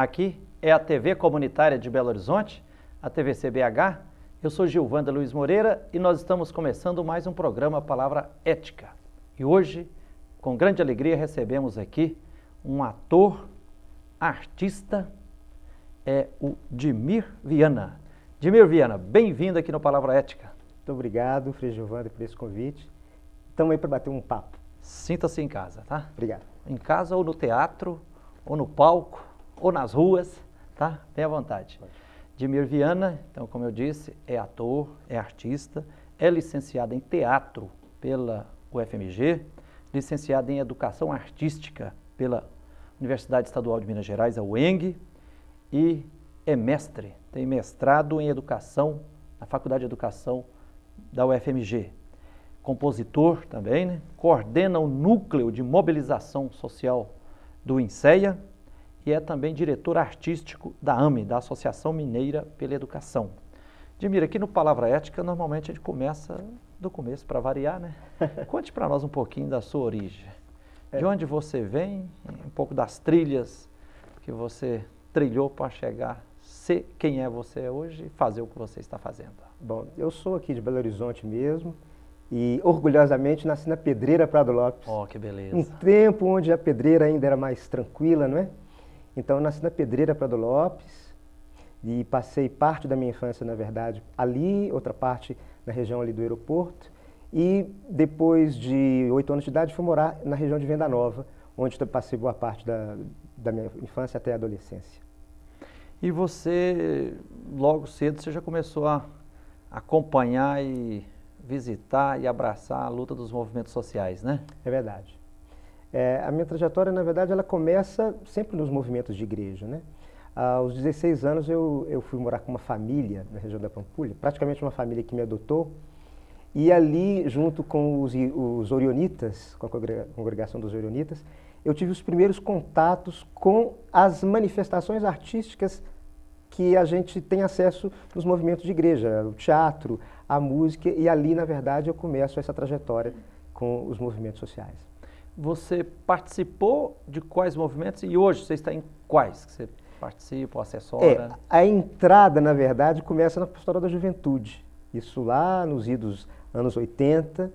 Aqui é a TV Comunitária de Belo Horizonte, a TVC-BH. Eu sou Gilvanda Luiz Moreira e nós estamos começando mais um programa Palavra Ética. E hoje, com grande alegria, recebemos aqui um ator, artista, o Dimir Viana. Dimir Viana, bem-vindo aqui no Palavra Ética. Muito obrigado, Frei Gilvanda, por esse convite. Estamos aí para bater um papo. Sinta-se em casa, tá? Obrigado. Em casa ou no teatro, ou no palco, ou nas ruas, tá? Tenha vontade. Dimir Viana, então, como eu disse, é ator, é artista, é licenciado em teatro pela UFMG, licenciado em educação artística pela Universidade Estadual de Minas Gerais, a UENG, e é mestre, tem mestrado em educação na Faculdade de Educação da UFMG. Compositor também, né? Coordena o núcleo de mobilização social do INSEA e é também diretor artístico da AME, da Associação Mineira pela Educação. Dimir, aqui no Palavra Ética, normalmente a gente começa do começo, para variar, né? Conte para nós um pouquinho da sua origem. De onde você vem, um pouco das trilhas que você trilhou para chegar, ser quem é você hoje e fazer o que você está fazendo. Bom, eu sou aqui de Belo Horizonte mesmo e orgulhosamente nasci na Pedreira Prado Lopes. Oh, que beleza. Um tempo onde a pedreira ainda era mais tranquila, não é? Então eu nasci na Pedreira Prado Lopes e passei parte da minha infância, na verdade, ali, outra parte na região ali do aeroporto. E depois de 8 anos de idade fui morar na região de Venda Nova, onde eu passei boa parte da minha infância até a adolescência. E você, logo cedo, você já começou a acompanhar e visitar e abraçar a luta dos movimentos sociais, né? É verdade. A minha trajetória, na verdade, ela começa sempre nos movimentos de igreja, né? Aos 16 anos eu fui morar com uma família na região da Pampulha, praticamente uma família que me adotou, e ali, junto com os Orionitas, com a congregação dos Orionitas, eu tive os primeiros contatos com as manifestações artísticas que a gente tem acesso nos movimentos de igreja, o teatro, a música, e ali, na verdade, eu começo essa trajetória com os movimentos sociais. Você participou de quais movimentos e hoje você está em quais que você participa, assessora? A entrada, na verdade, começa na Pastoral da Juventude, isso lá nos idos anos 80.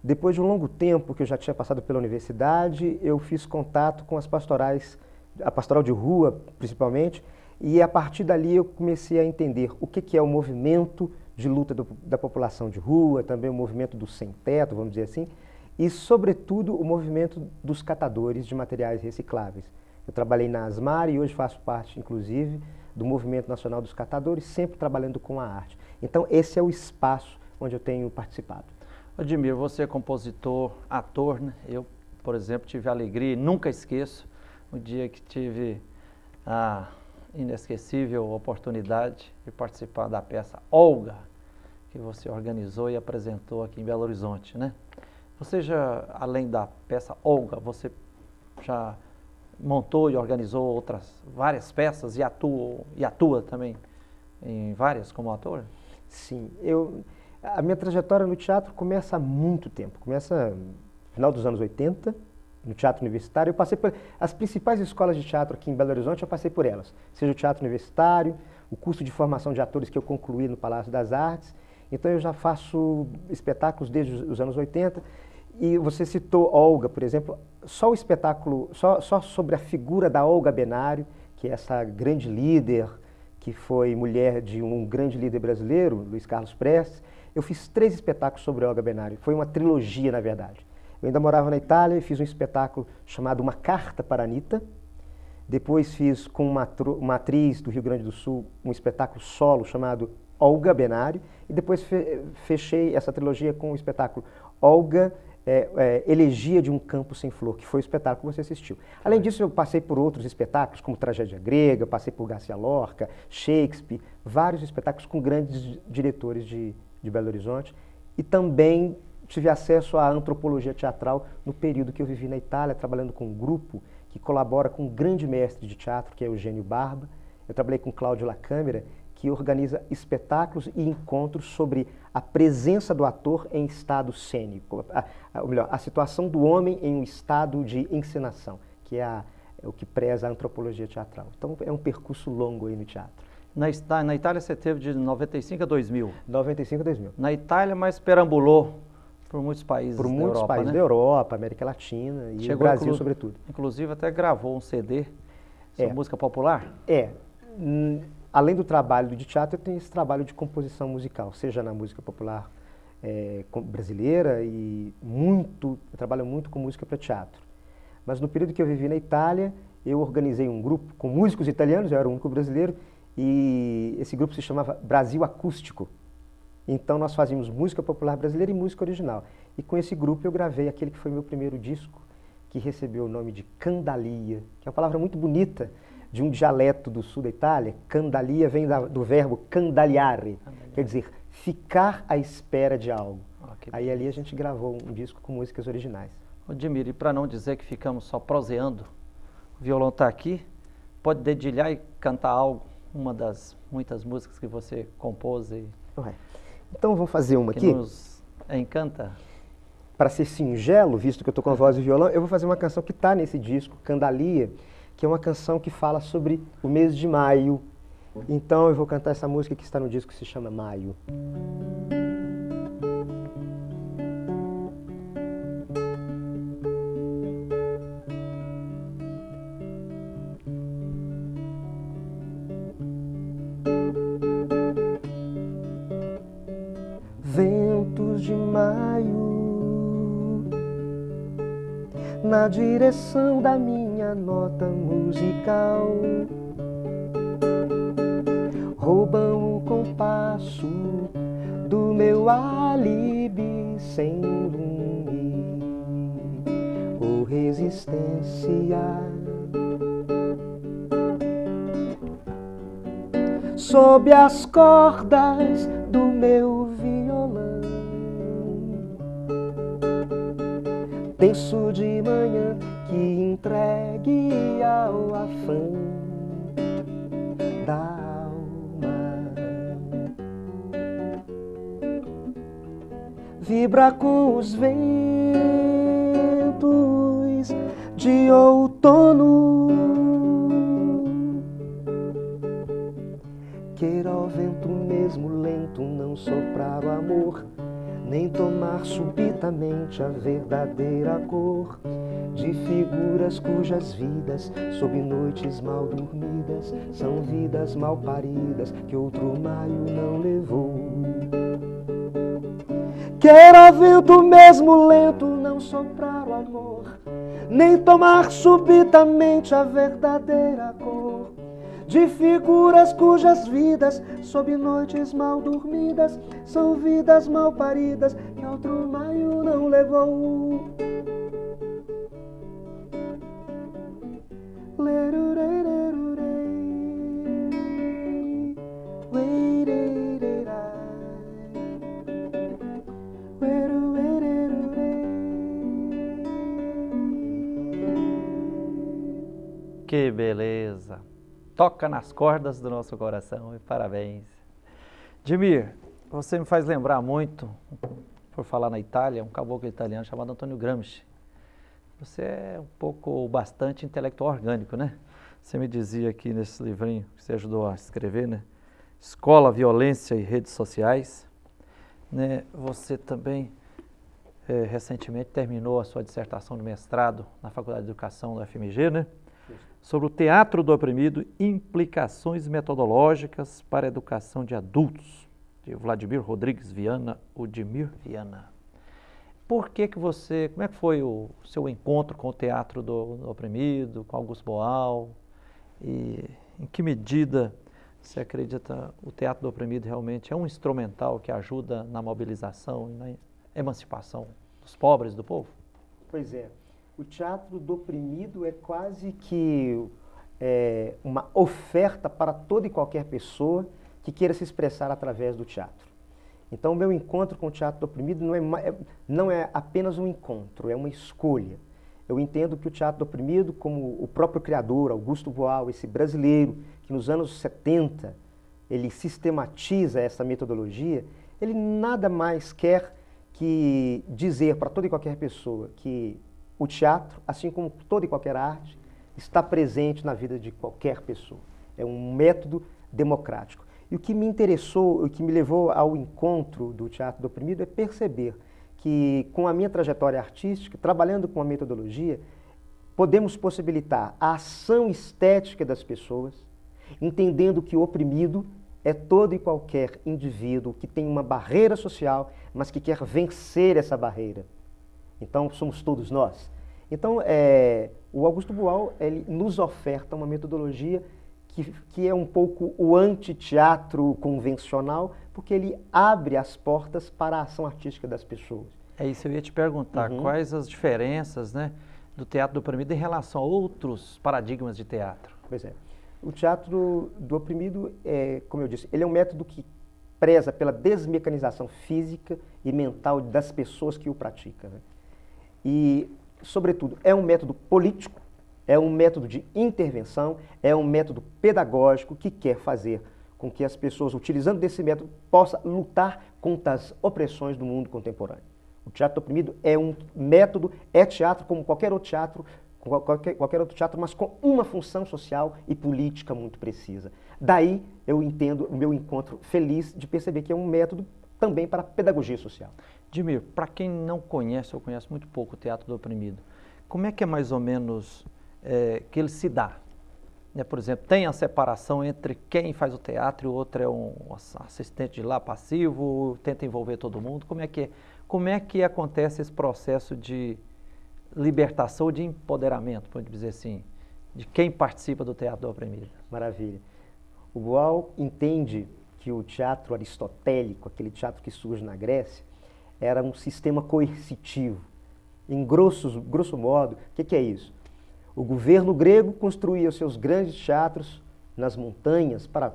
Depois de um longo tempo que eu já tinha passado pela universidade, eu fiz contato com as pastorais, a pastoral de rua, principalmente, e a partir dali eu comecei a entender o que é o movimento de luta da população de rua, também o movimento do sem-teto, vamos dizer assim, e, sobretudo, o movimento dos catadores de materiais recicláveis. Eu trabalhei na ASMAR e hoje faço parte, inclusive, do Movimento Nacional dos Catadores, sempre trabalhando com a arte. Então, esse é o espaço onde eu tenho participado. Dimir, você é compositor, ator, né? Eu, por exemplo, tive a alegria e nunca esqueço o dia que tive a inesquecível oportunidade de participar da peça Olga, que você organizou e apresentou aqui em Belo Horizonte, né? Você já, além da peça Olga, você já montou e organizou várias peças e atua também em várias como ator? Sim, a minha trajetória no teatro começa há muito tempo, começa no final dos anos 80, no teatro universitário. Eu passei por as principais escolas de teatro aqui em Belo Horizonte, eu passei por elas, seja o teatro universitário, o curso de formação de atores que eu concluí no Palácio das Artes. Então eu já faço espetáculos desde os anos 80, e você citou Olga, por exemplo, só o espetáculo, só sobre a figura da Olga Benário, que é essa grande líder, que foi mulher de um grande líder brasileiro, Luiz Carlos Prestes. Eu fiz 3 espetáculos sobre Olga Benário, foi uma trilogia, na verdade. Eu ainda morava na Itália e fiz um espetáculo chamado Uma Carta para Anitta. Depois fiz com uma atriz do Rio Grande do Sul um espetáculo solo chamado Olga Benário. E depois fechei essa trilogia com o espetáculo Olga, Elegia de um Campo Sem Flor, que foi o espetáculo que você assistiu. Além disso, eu passei por outros espetáculos, como Tragédia Grega, passei por Garcia Lorca, Shakespeare, vários espetáculos com grandes diretores de Belo Horizonte. E também tive acesso à antropologia teatral no período que eu vivi na Itália, trabalhando com um grupo que colabora com um grande mestre de teatro, que é Eugênio Barba. Eu trabalhei com Cláudio Lacâmara, que organiza espetáculos e encontros sobre a presença do ator em estado cênico, ou melhor, a situação do homem em um estado de encenação, que é é o que preza a antropologia teatral. Então é um percurso longo aí no teatro. Na Itália você teve de 95 a 2000. 95 a 2000. Na Itália, mas perambulou por muitos países Por da muitos Europa, países né? da Europa, América Latina e o Brasil, sobretudo. Inclusive até gravou um CD sobre música popular? Além do trabalho de teatro, eu tenho esse trabalho de composição musical, seja na música popular brasileira e eu trabalho muito com música para teatro. Mas no período que eu vivi na Itália, eu organizei um grupo com músicos italianos, eu era o único brasileiro, e esse grupo se chamava Brasil Acústico. Então nós fazíamos música popular brasileira e música original. E com esse grupo eu gravei aquele que foi meu primeiro disco, que recebeu o nome de Candalia, que é uma palavra muito bonita, de um dialeto do sul da Itália. Candalia vem do verbo candaliare, quer dizer, ficar à espera de algo. Aí ali a gente gravou um disco com músicas originais. Odimir, e para não dizer que ficamos só proseando, o violão está aqui, pode dedilhar e cantar algo, uma das muitas músicas que você compôs e então vou fazer uma aqui. Que nos encanta. Para ser singelo, visto que eu estou com a voz e violão, eu vou fazer uma canção que está nesse disco, Candalia, que é uma canção que fala sobre o mês de maio. Então eu vou cantar essa música que está no disco, que se chama Maio. Ventos de maio, na direção da minha nota musical, roubam o compasso do meu álibi sem lume ou resistência. Sob as cordas do meu violão, tenso de manhã que entregue ao afã da alma, vibra com os ventos de outono. Queira o vento mesmo lento não soprar o amor, nem tomar subitamente a verdadeira cor de figuras cujas vidas, sob noites mal dormidas, são vidas mal paridas que outro maio não levou. Queira vento mesmo lento não soprar o amor, nem tomar subitamente a verdadeira cor de figuras cujas vidas, sob noites mal dormidas, são vidas mal paridas que outro maio não levou. Que beleza! Toca nas cordas do nosso coração e parabéns. Dimir, você me faz lembrar muito, por falar na Itália, um caboclo italiano chamado Antônio Gramsci. Você é um pouco, bastante intelectual orgânico, né? Você me dizia aqui nesse livrinho que você ajudou a escrever, né? Escola, Violência e Redes Sociais. Né? Você também, recentemente, terminou a sua dissertação de mestrado na Faculdade de Educação da UFMG, né? Sobre o teatro do oprimido, implicações metodológicas para a educação de adultos, de Vladimir Rodrigues Viana, Odimir Viana. Por que você, como é que foi o seu encontro com o teatro do oprimido, com Augusto Boal, e em que medida você acredita o teatro do oprimido realmente é um instrumental que ajuda na mobilização e na emancipação dos pobres, do povo? Pois é. O teatro do oprimido é quase que uma oferta para toda e qualquer pessoa que queira se expressar através do teatro. Então, o meu encontro com o teatro do oprimido não é apenas um encontro, é uma escolha. Eu entendo que o teatro do oprimido, como o próprio criador, Augusto Boal, esse brasileiro, que nos anos 70 ele sistematiza essa metodologia, ele nada mais quer que dizer para toda e qualquer pessoa que o teatro, assim como toda e qualquer arte, está presente na vida de qualquer pessoa. É um método democrático. E o que me interessou, o que me levou ao encontro do Teatro do Oprimido é perceber que, com a minha trajetória artística, trabalhando com a metodologia, podemos possibilitar a ação estética das pessoas, entendendo que o oprimido é todo e qualquer indivíduo que tem uma barreira social, mas que quer vencer essa barreira. Então, somos todos nós. Então, o Augusto Boal, ele nos oferta uma metodologia que é um pouco o anti-teatro convencional, porque ele abre as portas para a ação artística das pessoas. É isso, eu ia te perguntar, quais as diferenças, né, do teatro do oprimido em relação a outros paradigmas de teatro? Pois é. O teatro do oprimido, como eu disse, ele é um método que preza pela desmecanização física e mental das pessoas que o praticam, né? E, sobretudo, é um método político, é um método de intervenção, é um método pedagógico que quer fazer com que as pessoas, utilizando desse método, possam lutar contra as opressões do mundo contemporâneo. O teatro do oprimido é um método, é teatro como qualquer outro teatro, mas com uma função social e política muito precisa. Daí eu entendo o meu encontro feliz de perceber que é um método também para a pedagogia social. Dimir, para quem não conhece ou conhece muito pouco o teatro do oprimido, como é que é mais ou menos que ele se dá? Por exemplo, tem a separação entre quem faz o teatro e o outro é um assistente de lá passivo, tenta envolver todo mundo. Como é que acontece esse processo de libertação, de empoderamento, pode dizer assim, de quem participa do teatro do oprimido? Maravilha. O Boal entende que o teatro aristotélico, aquele teatro que surge na Grécia, era um sistema coercitivo. Em grosso modo, o que é isso? O governo grego construía os seus grandes teatros nas montanhas para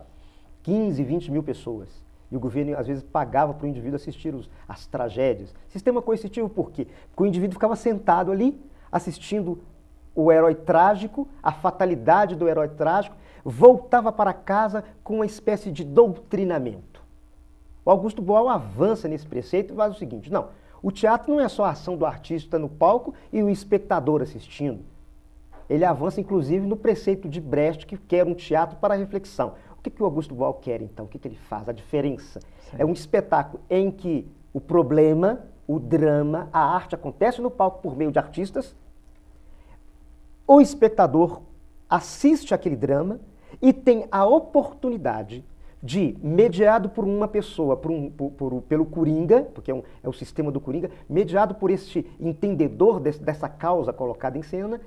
15, 20 mil pessoas. E o governo, às vezes, pagava para o indivíduo assistir as tragédias. Sistema coercitivo por quê? Porque o indivíduo ficava sentado ali, assistindo o herói trágico, a fatalidade do herói trágico, voltava para casa com uma espécie de doutrinamento. O Augusto Boal avança nesse preceito e faz o seguinte: não, o teatro não é só a ação do artista no palco e o espectador assistindo. Ele avança, inclusive, no preceito de Brecht, que quer um teatro para a reflexão. O que o Augusto Boal quer, então? O que ele faz? A diferença. Sim. É um espetáculo em que o problema, o drama, a arte acontece no palco por meio de artistas, o espectador assiste aquele drama e tem a oportunidade de, mediado por uma pessoa, pelo Coringa, porque é o sistema do Coringa, mediado por este entendedor dessa causa colocada em cena,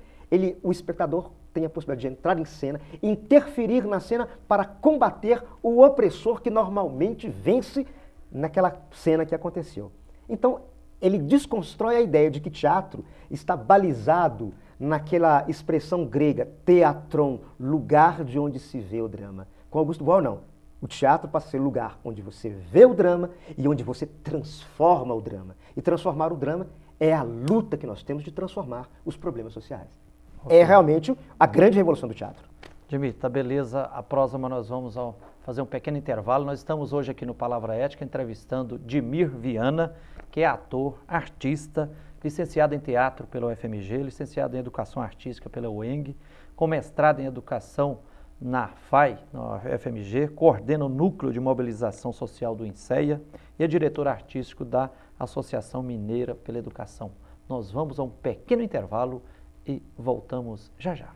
o espectador tem a possibilidade de entrar em cena, interferir na cena para combater o opressor que normalmente vence naquela cena que aconteceu. Então, ele desconstrói a ideia de que teatro está balizado naquela expressão grega, teatron, lugar de onde se vê o drama. Com Augusto Boal, não. O teatro passa a ser lugar onde você vê o drama e onde você transforma o drama. E transformar o drama é a luta que nós temos de transformar os problemas sociais. Okay. É realmente a grande revolução do teatro. Dimir, tá beleza. A próxima nós vamos fazer um pequeno intervalo. Nós estamos hoje aqui no Palavra Ética entrevistando Dimir Viana, que é ator, artista, licenciado em teatro pela UFMG, licenciado em educação artística pela UENG, com mestrado em educação na FAI, na UFMG, coordena o Núcleo de Mobilização Social do INSEA e é diretor artístico da Associação Mineira pela Educação. Nós vamos a um pequeno intervalo e voltamos já já.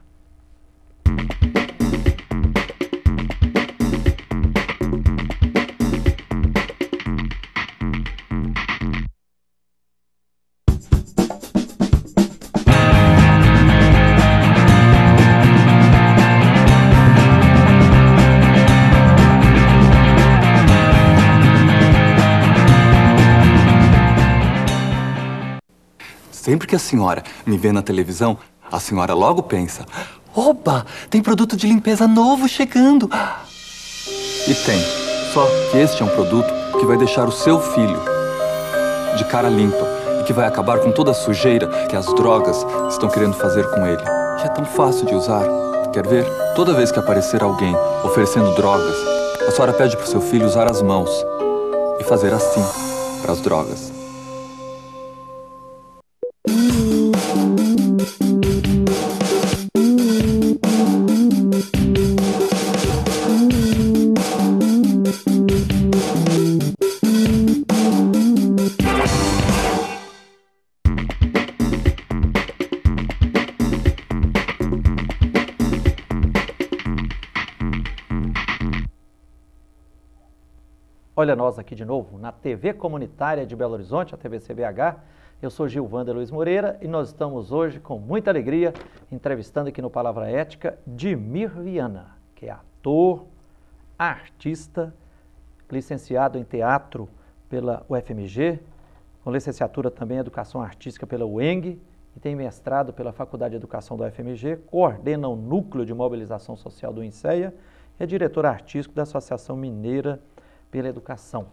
Sempre que a senhora me vê na televisão, a senhora logo pensa: oba, tem produto de limpeza novo chegando. E tem. Só que este é um produto que vai deixar o seu filho de cara limpa e que vai acabar com toda a sujeira que as drogas estão querendo fazer com ele. E é tão fácil de usar. Quer ver? Toda vez que aparecer alguém oferecendo drogas, a senhora pede para o seu filho usar as mãos e fazer assim para as drogas. Olha nós aqui de novo, na TV Comunitária de Belo Horizonte, a TVC-BH. Eu sou Gilvander Luiz Moreira e nós estamos hoje, com muita alegria, entrevistando aqui no Palavra Ética, Dimir Viana, que é ator, artista, licenciado em teatro pela UFMG, com licenciatura também em Educação Artística pela UENG e tem mestrado pela Faculdade de Educação da UFMG, coordena o Núcleo de Mobilização Social do INSEA e é diretor artístico da Associação Mineira pela Educação.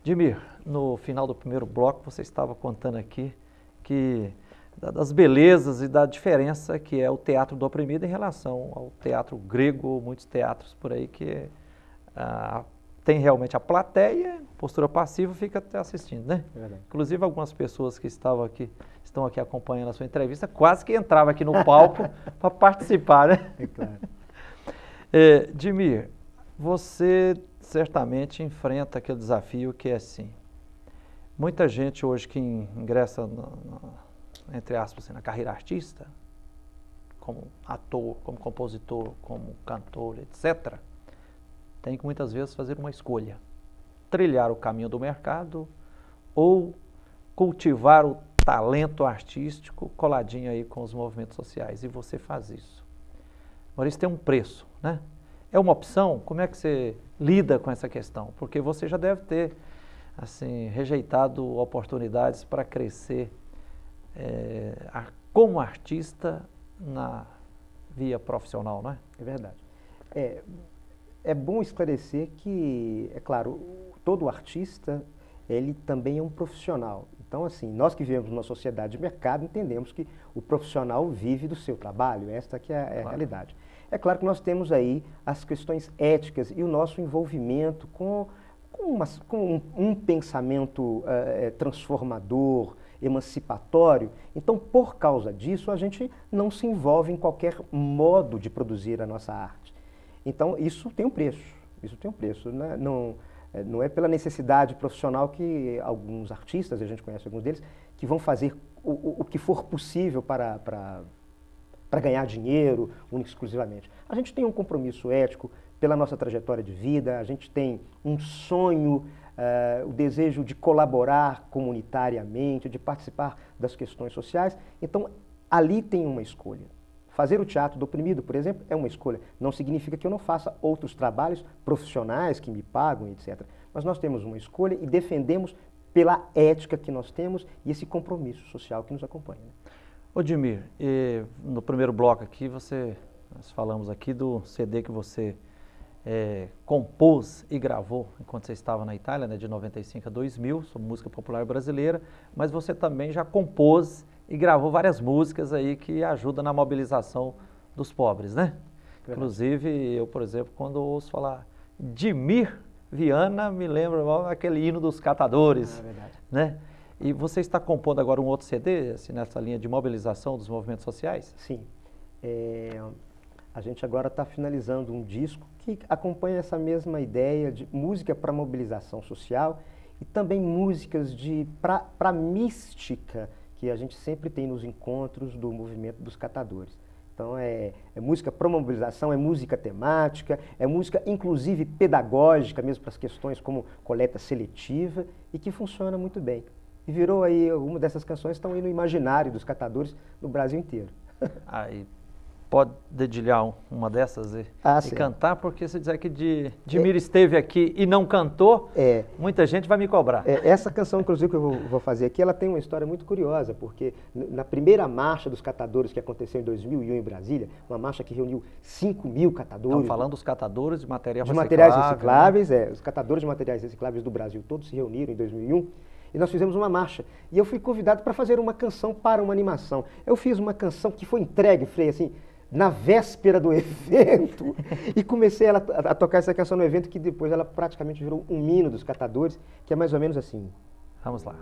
Dimir, no final do primeiro bloco você estava contando aqui das belezas e da diferença que é o teatro do oprimido em relação ao teatro grego, muitos teatros por aí que tem realmente a plateia, postura passiva, fica até assistindo, né? É verdade. Inclusive algumas pessoas que estão aqui acompanhando a sua entrevista, quase que entravam aqui no palco para participar, né? É claro. Dimir, você certamente enfrenta aquele desafio que é assim, muita gente hoje que ingressa, entre aspas, assim, na carreira artista, como ator, como compositor, como cantor, etc., tem que muitas vezes fazer uma escolha, trilhar o caminho do mercado ou cultivar o talento artístico coladinho aí com os movimentos sociais, e você faz isso. Agora isso tem um preço, né? É uma opção? Como é que você lida com essa questão? Porque você já deve ter, assim, rejeitado oportunidades para crescer como artista na via profissional, não é? É verdade. É bom esclarecer que, é claro, todo artista, ele também é um profissional. Então, assim, nós que vivemos numa sociedade de mercado, entendemos que o profissional vive do seu trabalho, esta que é a realidade. É claro que nós temos aí as questões éticas e o nosso envolvimento com um pensamento transformador, emancipatório. Então, por causa disso, a gente não se envolve em qualquer modo de produzir a nossa arte. Então, isso tem um preço, né? Não é pela necessidade profissional que alguns artistas, a gente conhece alguns deles, que vão fazer o que for possível para ganhar dinheiro, único e exclusivamente. A gente tem um compromisso ético pela nossa trajetória de vida, a gente tem um sonho, o desejo de colaborar comunitariamente, de participar das questões sociais. Então, ali tem uma escolha. Fazer o teatro do oprimido, por exemplo, é uma escolha. Não significa que eu não faça outros trabalhos profissionais que me pagam, etc. Mas nós temos uma escolha e defendemos pela ética que nós temos e esse compromisso social que nos acompanha. Ô Dimir, no primeiro bloco aqui, nós falamos aqui do CD que você compôs e gravou enquanto você estava na Itália, né, de 95 a 2000, sobre música popular brasileira, mas você também já compôs e gravou várias músicas aí que ajudam na mobilização dos pobres, né? Verdade. Inclusive, eu, por exemplo, quando ouço falar Dimir Viana, me lembra aquele hino dos catadores, né? E você está compondo agora um outro CD, assim, nessa linha de mobilização dos movimentos sociais? Sim. A gente agora está finalizando um disco que acompanha essa mesma ideia de música para mobilização social e também músicas para mística, que a gente sempre tem nos encontros do movimento dos catadores. Então, é música para mobilização, é música temática, é música, inclusive, pedagógica, mesmo para as questões como coleta seletiva, e que funciona muito bem. E virou aí, uma dessas canções estão aí no imaginário dos catadores no Brasil inteiro. Aí pode dedilhar uma dessas e cantar, porque se dizer que Dimir esteve aqui e não cantou, muita gente vai me cobrar. Essa canção, inclusive, que eu vou fazer aqui, ela tem uma história muito curiosa, porque na primeira marcha dos catadores que aconteceu em 2001 em Brasília, uma marcha que reuniu 5.000 catadores. Estamos falando dos catadores de materiais recicláveis, né? Os catadores de materiais recicláveis do Brasil todos se reuniram em 2001. E nós fizemos uma marcha. E eu fui convidado para fazer uma canção para uma animação. Eu fiz uma canção que foi entregue, Frei, assim, na véspera do evento. E comecei a tocar essa canção no evento, que depois ela praticamente virou um hino dos catadores, que é mais ou menos assim. Vamos lá.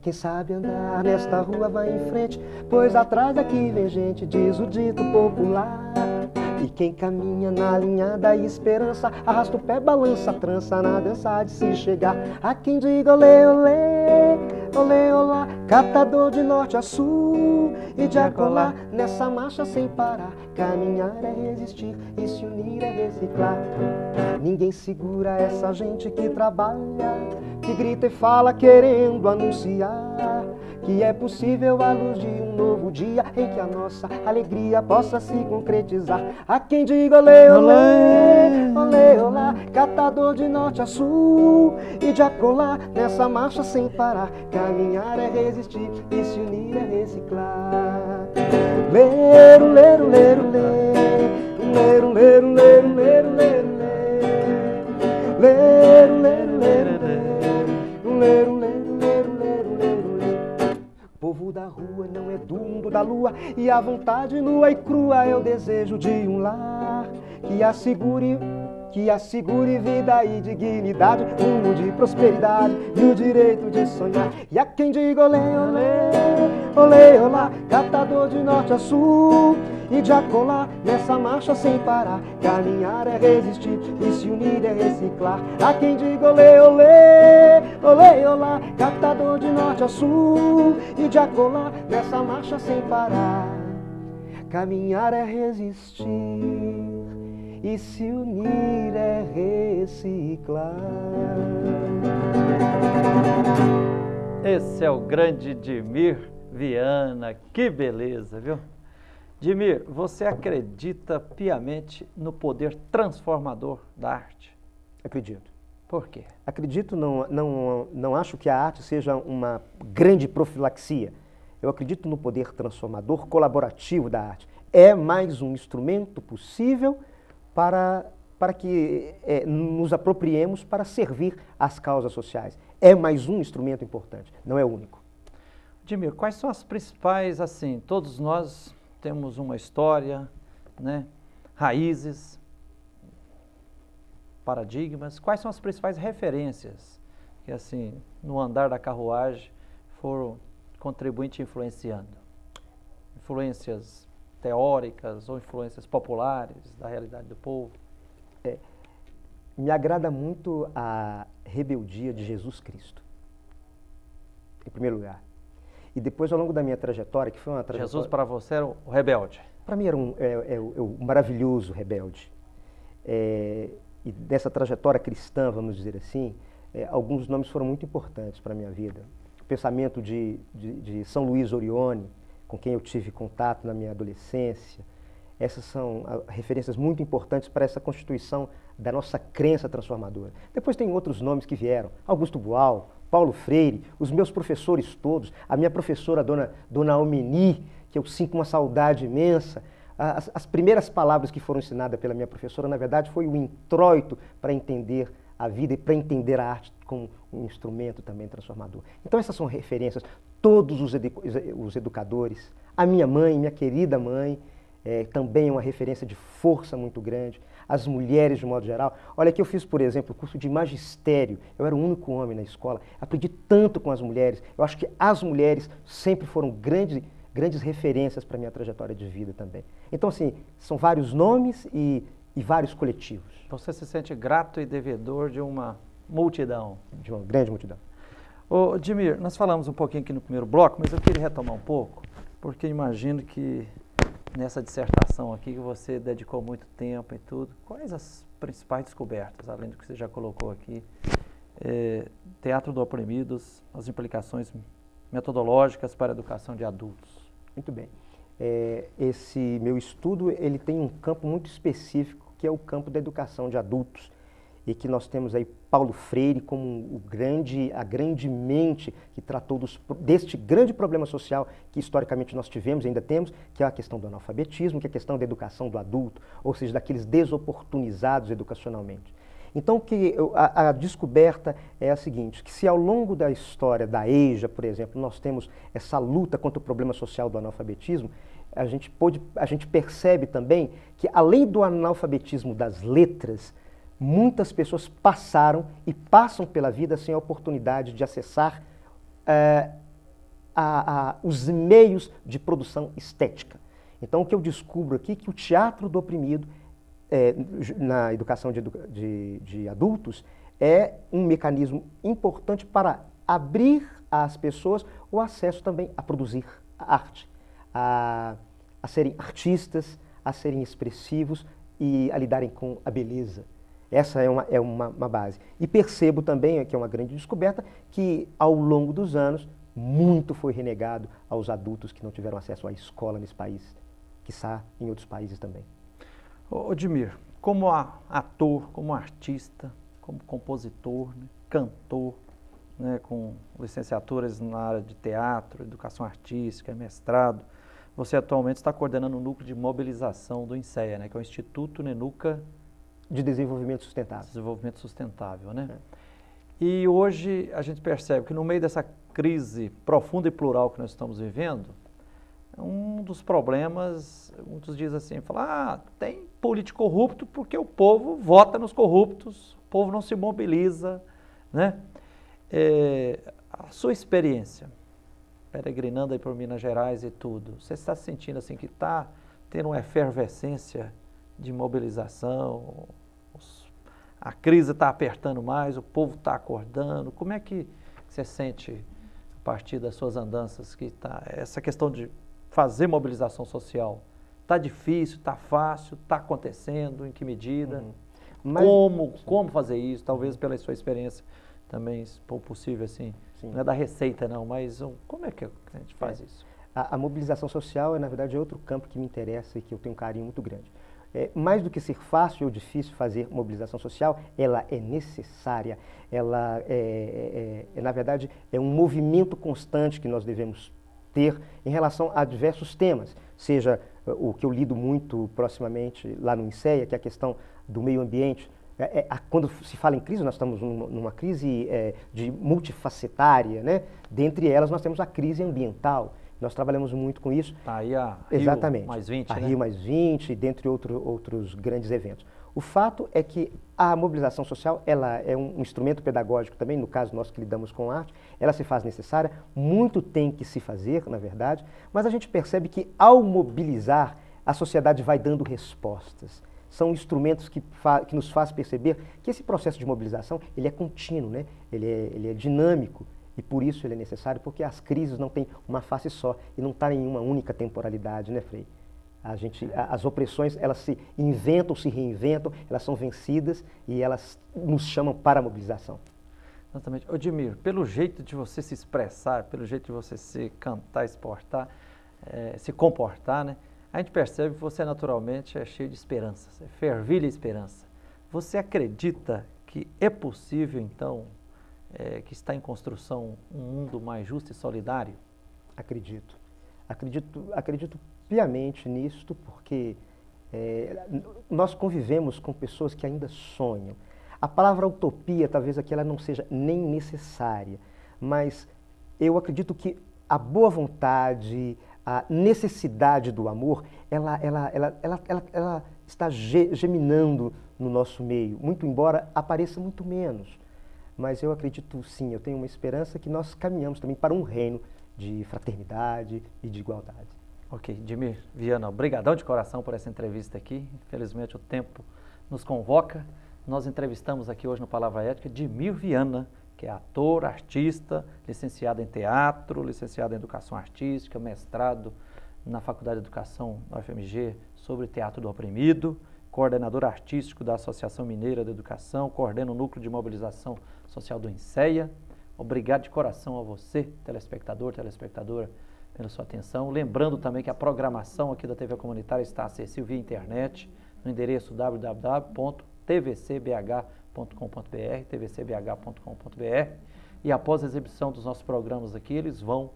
Quem sabe andar nesta rua vai em frente, pois atrás daqui vem gente, diz o dito popular. E quem caminha na linha da esperança, arrasta o pé, balança a trança na dança de se chegar. A quem diga olê, olê, olê, olá, catador de norte a sul e de acolá, nessa marcha sem parar. Caminhar é resistir e se unir é reciclar. Ninguém segura essa gente que trabalha, que grita e fala querendo anunciar que é possível a luz de um novo dia em que a nossa alegria possa se concretizar. Há quem diga olê, olê, olê, olá, catador de norte a sul e de acolá, nessa marcha sem parar. Caminhar é resistir e se unir é reciclar. Leiro, leiro, leiro, leiro, leiro, leiro, leiro, leiro, leiro, leiro, leiro, leiro, leiro, leiro, leiro, povo da rua não é do mundo da lua, e a vontade nua e crua é o desejo de um lar que assegure vida e dignidade, rumo de prosperidade e o direito de sonhar. E há quem diga olê, olê, olê, olá, catador de norte a sul e de acolá, nessa marcha sem parar. Caminhar é resistir e se unir é reciclar. Há quem diga olê, olê, olê, olá, catador de norte a sul e de acolá, nessa marcha sem parar. Caminhar é resistir e se unir é reciclar. Esse é o grande Dimir Viana, que beleza, viu? Dimir, você acredita piamente no poder transformador da arte? Acredito. Por quê? Acredito, não acho que a arte seja uma grande profilaxia. Eu acredito no poder transformador colaborativo da arte. É mais um instrumento possível para que nos apropriemos para servir às causas sociais. É mais um instrumento importante, não é o único. Dimir, quais são as principais, assim, todos nós temos uma história, né, raízes, paradigmas, quais são as principais referências que, assim, no andar da carruagem foram contribuindo e influenciando? Influências teóricas ou influências populares da realidade do povo? Me agrada muito a rebeldia de Jesus Cristo, em primeiro lugar. E depois, ao longo da minha trajetória, que foi uma trajetória... Jesus para você era o rebelde? Para mim era um maravilhoso rebelde. E dessa trajetória cristã, vamos dizer assim, alguns nomes foram muito importantes para a minha vida. O pensamento de São Luís Orione, com quem eu tive contato na minha adolescência. Essas são referências muito importantes para essa constituição da nossa crença transformadora. Depois tem outros nomes que vieram, Augusto Boal, Paulo Freire, os meus professores todos, a minha professora, Dona Almeni, que eu sinto uma saudade imensa. As primeiras palavras que foram ensinadas pela minha professora, na verdade, foi o introito para entender a vida e para entender a arte como um instrumento também transformador. Então essas são referências, todos os educadores, a minha mãe, minha querida mãe, também é uma referência de força muito grande, as mulheres de modo geral. Olha que eu fiz, por exemplo, o curso de magistério, eu era o único homem na escola, aprendi tanto com as mulheres, eu acho que as mulheres sempre foram grandes referências para a minha trajetória de vida também. Então, assim, são vários nomes e vários coletivos. Você se sente grato e devedor de uma multidão? De uma grande multidão. Ô, Dimir, nós falamos um pouquinho aqui no primeiro bloco, mas eu queria retomar um pouco, porque imagino que nessa dissertação aqui que você dedicou muito tempo e tudo, quais as principais descobertas, além do que você já colocou aqui? Teatro do Oprimidos, as implicações metodológicas para a educação de adultos. Muito bem. Esse meu estudo ele tem um campo muito específico, que é o campo da educação de adultos, e que nós temos aí Paulo Freire como a grande mente que tratou deste grande problema social que historicamente nós tivemos e ainda temos, que é a questão do analfabetismo, que é a questão da educação do adulto, ou seja, daqueles desoportunizados educacionalmente. Então, a descoberta é a seguinte, que se ao longo da história da EJA, por exemplo, nós temos essa luta contra o problema social do analfabetismo, a gente percebe também que, além do analfabetismo das letras, muitas pessoas passaram e passam pela vida sem a oportunidade de acessar os meios de produção estética. Então, o que eu descubro aqui é que o teatro do oprimido, na educação de adultos, é um mecanismo importante para abrir às pessoas o acesso também a produzir arte, a serem artistas, a serem expressivos e a lidarem com a beleza. Essa é uma base. E percebo também, que é uma grande descoberta, que ao longo dos anos muito foi renegado aos adultos que não tiveram acesso à escola nesse país, quiçá em outros países também. Odimir, como ator, como artista, como compositor, né, cantor, né, com licenciaturas na área de teatro, educação artística, mestrado, você atualmente está coordenando o núcleo de mobilização do INSEA, né, que é o Instituto Nenuca de Desenvolvimento Sustentável. Desenvolvimento Sustentável, né? E hoje a gente percebe que no meio dessa crise profunda e plural que nós estamos vivendo, um dos problemas, muitos dizem assim, tem político corrupto porque o povo vota nos corruptos, o povo não se mobiliza, né? A sua experiência, peregrinando aí por Minas Gerais e tudo, você está sentindo assim que está tendo uma efervescência de mobilização, a crise está apertando mais, o povo está acordando, como é que você sente a partir das suas andanças que está essa questão de fazer mobilização social? Está difícil, está fácil, está acontecendo, em que medida? Como fazer isso? Talvez pela sua experiência também, se for possível, assim, não é da receita não, mas como é que a gente faz isso? A mobilização social, na verdade, é outro campo que me interessa e que eu tenho um carinho muito grande. Mais do que ser fácil ou difícil fazer mobilização social, ela é necessária, ela na verdade, é um movimento constante que nós devemos ter em relação a diversos temas, seja o que eu lido muito proximamente lá no INSEA, que é a questão do meio ambiente. Quando se fala em crise, nós estamos numa crise de multifacetária, né? Dentre elas nós temos a crise ambiental. Nós trabalhamos muito com isso. Aí a Exatamente. Rio+20, a né? Rio+20, dentre outros grandes eventos. O fato é que a mobilização social, ela é um instrumento pedagógico também, no caso nós que lidamos com arte, ela se faz necessária, muito tem que se fazer, na verdade, mas a gente percebe que ao mobilizar, a sociedade vai dando respostas. São instrumentos que nos faz perceber que esse processo de mobilização, ele é contínuo, né? Ele é dinâmico. E por isso ele é necessário, porque as crises não têm uma face só e não está em uma única temporalidade, né, Frei? As opressões, elas se inventam, se reinventam, elas são vencidas e elas nos chamam para a mobilização. Exatamente. Odimir, pelo jeito de você se expressar, pelo jeito de você se cantar, exportar, se comportar, né? A gente percebe que você naturalmente é cheio de esperanças, fervilha a esperança. Você acredita que é possível, então, que está em construção um mundo mais justo e solidário? Acredito piamente nisto, porque nós convivemos com pessoas que ainda sonham. A palavra utopia, talvez aqui ela não seja nem necessária, mas eu acredito que a boa vontade, a necessidade do amor, ela está geminando no nosso meio, muito embora apareça muito menos. Mas eu acredito sim, eu tenho uma esperança que nós caminhamos também para um reino de fraternidade e de igualdade. Ok, Odimir Viana, obrigadão de coração por essa entrevista aqui. Infelizmente o tempo nos convoca. Nós entrevistamos aqui hoje no Palavra Ética Odimir Viana, que é ator, artista, licenciado em teatro, licenciado em educação artística, mestrado na Faculdade de Educação da UFMG sobre teatro do oprimido, coordenador artístico da Associação Mineira de Educação, coordena o núcleo de mobilização social do INSEA. Obrigado de coração a você, telespectador, telespectadora, pela sua atenção. Lembrando também que a programação aqui da TV Comunitária está acessível via internet, no endereço www.tvcbh.com.br, tvcbh.com.br, e após a exibição dos nossos programas aqui, eles vão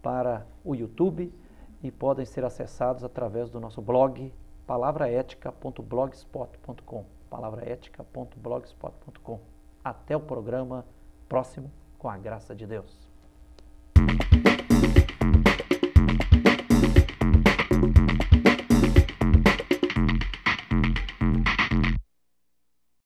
para o YouTube e podem ser acessados através do nosso blog palavraetica.blogspot.com, palavraetica.blogspot.com. Até o programa próximo, com a graça de Deus.